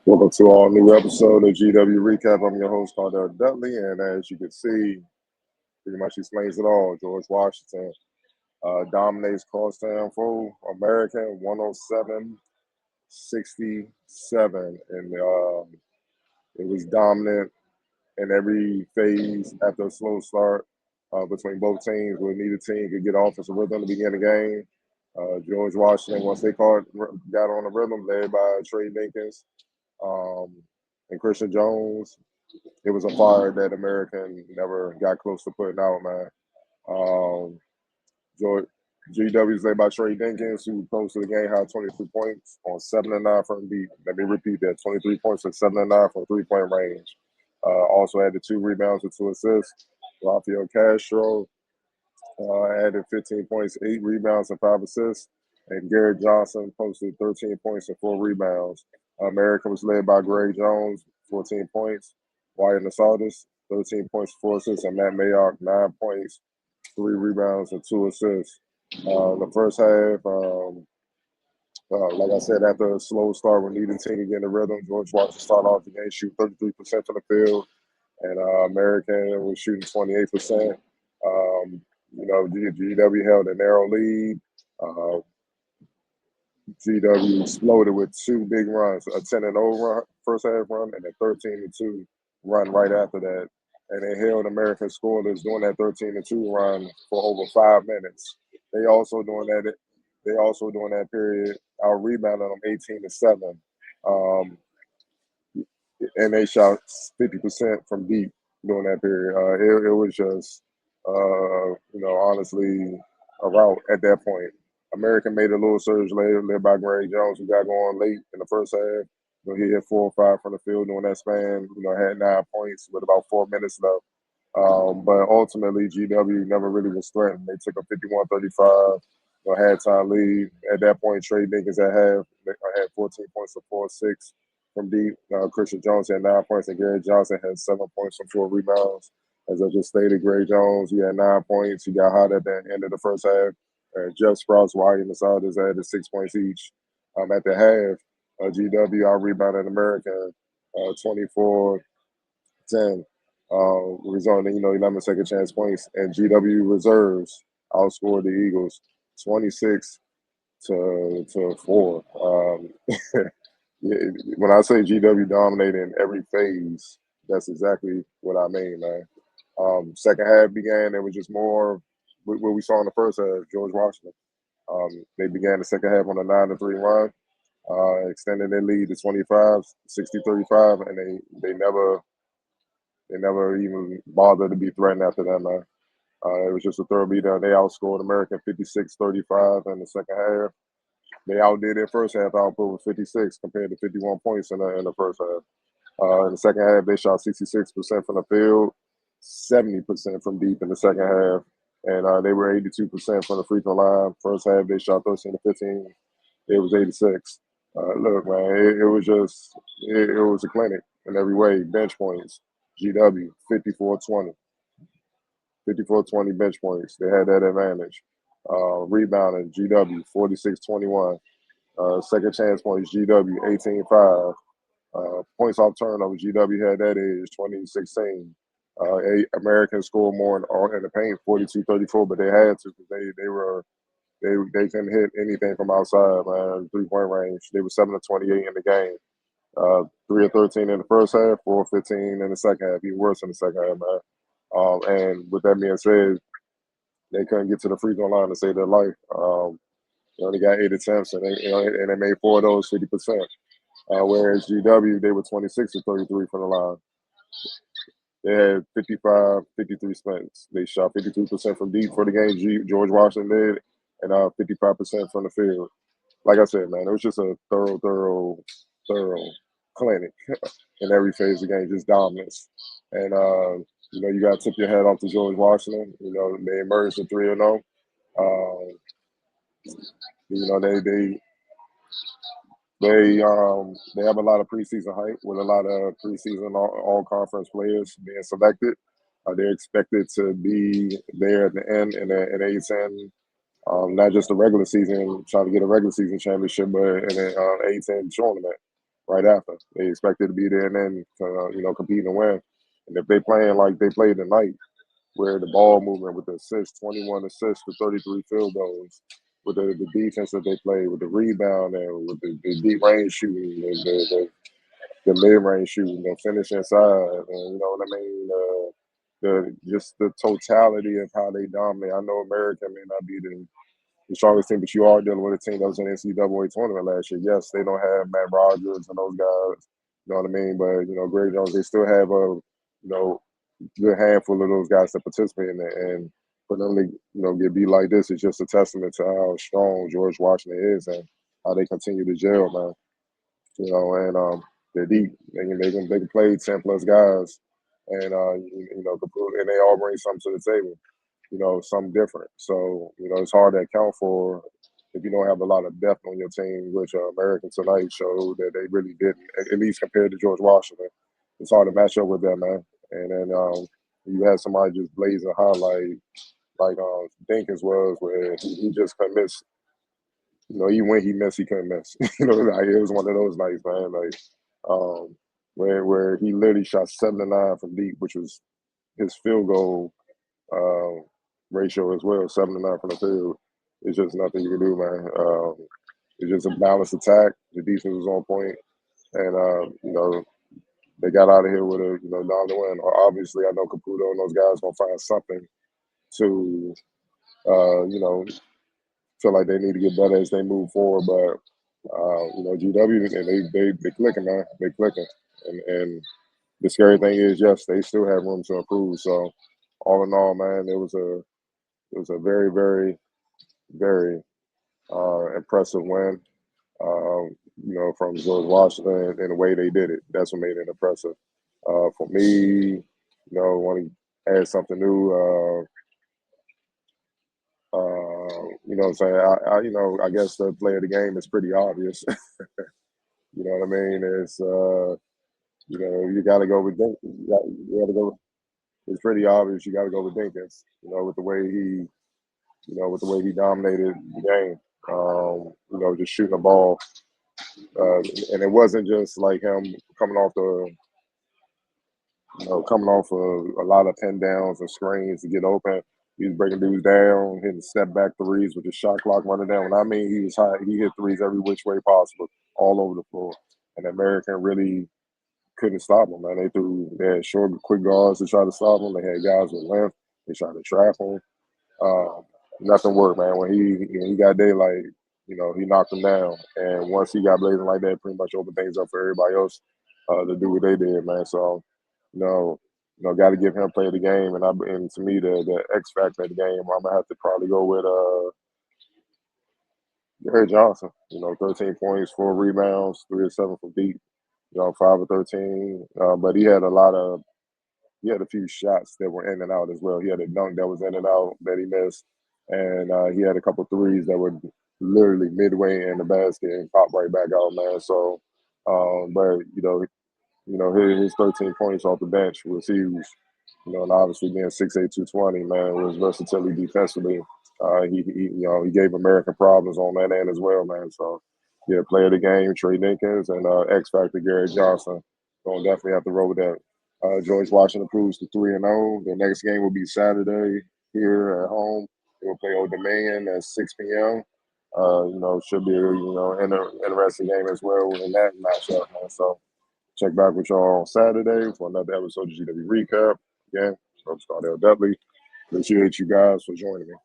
Welcome to our new episode of GW Recap. I'm your host, Cardell Dudley, and as you can see, pretty much explains it all. George Washington dominates crosstown foe American 107-67, and it was dominant in every phase after a slow start between both teams, where neither team could get offensive rhythm to begin the game. George Washington, once they got on the rhythm, led by Tre Dinkins um, and Christian Jones, it was a fire that American never got close to putting out, man. Um, George, GW's led by Tre Dinkins, who posted the game high 23 points on 7 and 9 from deep. Let me repeat that: 23 points and 7 and 9 from 3-point range. Also had the 2 rebounds and 2 assists. Rafael Castro added 15 points, 8 rebounds, and 5 assists. And Garrett Johnson posted 13 points and 4 rebounds. America was led by Greg Jones, 14 points. Wyatt Nasardis, 13 points, 4 assists. And Matt Mayock, 9 points, 3 rebounds, and 2 assists. The first half, like I said, after a slow start when needing team to get in the rhythm, George Washington started off the game shooting 33% from the field, and American was shooting 28%. GW held a narrow lead. Uh, GW exploded with 2 big runs, a 10-0 run, first half run, and a 13-2 run right after that. And they held American scoreless during that 13-2 run for over 5 minutes. They also during that period out rebounded them 18-7. Um, and they shot 50% from deep during that period. It was just, honestly, a rout at that point. American made a little surge later, led by Greg Jones, who got going late in the first half. He hit 4 or 5 from the field during that span. Had 9 points with about 4 minutes left. But ultimately, GW never really was threatened. They took a 51-35 halftime lead. At that point, Tre Dinkins at half had 14 points for 4-6 from deep. Christian Jones had 9 points, and Garrett Johnson had 7 points from 4 rebounds. As I just stated, Gray Jones, he had 9 points. He got hot at the end of the first half. Jeff Sprouts, White, and the Sounders added 6 points each. At the half, GW out rebounded America 24-10, resulting in 11 second chance points. And GW reserves outscored the Eagles 26-4. Yeah, when I say GW dominated in every phase, that's exactly what I mean, man. Second half began, it was just more what we saw in the first half, George Washington. They began the second half on a 9-3 run, extending their lead to 25, 60-35, and they never even bothered to be threatened after that, man. It was just a thorough beatdown. They outscored American 56-35 in the second half. They outdid their first half output with 56 compared to 51 points in the first half. In the second half, they shot 66% from the field, 70% from deep in the second half, and they were 82% from the free throw line. First half, they shot 13-15. It was 86. Look, man, it was a clinic in every way. Bench points, GW 54-20, 54-20 bench points. They had that advantage. Rebounding, GW 46-21. Second chance points, GW 18-5. Points off turnover, GW had that edge 2016. Americans scored more in the paint, 42-34, but they had to because they couldn't hit anything from outside, man. 3-point range. They were 7-28 in the game. 3-13 in the first half, 4-15 in the second half. Even worse in the second half, man. And with that being said, they couldn't get to the free throw line to save their life. They got 8 attempts, and they made 4 of those 50%. Whereas GW, they were 26-33 from the line. They had 55, 53 splits. They shot 52% from deep for the game. George Washington did, and 55% from the field. Like I said, man, it was just a thorough clinic in every phase of the game, just dominance. And you got to tip your hat off to George Washington. They emerged at 3-0. They have a lot of preseason hype with a lot of preseason all conference players being selected. They're expected to be there at the end in the A10, not just the regular season, trying to get a regular season championship, but in an A10 tournament. right after. They expected to be there and then compete and win. And if they playing like they played tonight, where the ball movement with the assists, 21 assists to 33 field goals, with the defense that they played, with the rebound and with the deep range shooting and the mid range shooting, the finish inside, and you know what I mean. The just the totality of how they dominate. I know America may not be the strongest team, but you are dealing with a team that was in the NCAA tournament last year. Yes, they don't have Matt Rogers and those guys. You know what I mean? But Greg Jones, they still have a good handful of those guys that participate in it. And for them to get beat like this is just a testament to how strong George Washington is and how they continue to gel, man. And they're deep. They can play 10+ guys, and and they all bring something to the table. Something different. So it's hard to account for if you don't have a lot of depth on your team, which American tonight showed that they really didn't. At least compared to George Washington, it's hard to match up with them, man. And then you had somebody just blazing highlight like Dinkins was, where he just couldn't miss. Even when he missed, he couldn't miss. Like it was one of those nights, man. Like where he literally shot 7 to 9 from deep, which was his field goal ratio as well, 7 to 9 from the field. It's just nothing you can do, man. It's just a balanced attack. The defense was on point, and they got out of here with a down the win. Obviously, I know Caputo and those guys gonna find something to feel like they need to get better as they move forward. But GW and they clicking, man. They clicking, and the scary thing is, yes, they still have room to improve. So all in all, man, it was a very, very, very impressive win. From George Washington and the way they did it. That's what made it impressive. For me, want to add something new. What I'm saying? I guess the play of the game is pretty obvious. You know what I mean? It's you got to go with Dinkins. You got to go. It's pretty obvious. You got to go with Dinkins. With the way he dominated the game. Just shooting the ball, and it wasn't just like him coming off a lot of pin downs and screens to get open. He was breaking dudes down, hitting step back threes with the shot clock running down. When I mean he was high, he hit threes every which way possible, all over the floor. And the American really couldn't stop him, man. They had short, quick guards to try to stop him. They had guys with length. They tried to trap him. Nothing worked, man. When he got daylight, he knocked him down. And once he got blazing like that, pretty much opened things up for everybody else to do what they did, man. So, got to give him play of the game. And to me, the X factor of the game, I'm gonna have to probably go with Gary Johnson. 13 points, 4 rebounds, 3 of 7 from deep. 5 of 13. But he had a few shots that were in and out as well. He had a dunk that was in and out that he missed, and he had a couple threes that were literally midway in the basket and popped right back out, man. So, but his 13 points off the bench was huge. And obviously being 6'8", 220, man, was versatility defensively. He gave American problems on that end as well, man. So, yeah, player of the game, Tre Dinkins, and X Factor, Gary Johnson. Gonna definitely have to roll with that. George Washington proves to 3-0. The next game will be Saturday here at home. We'll play Old Dominion at 6 p.m. Should be interesting game as well in that matchup, man. So check back with y'all on Saturday for another episode of GW Recap. Again, I'm Scott L. Dudley. Appreciate you guys for joining me.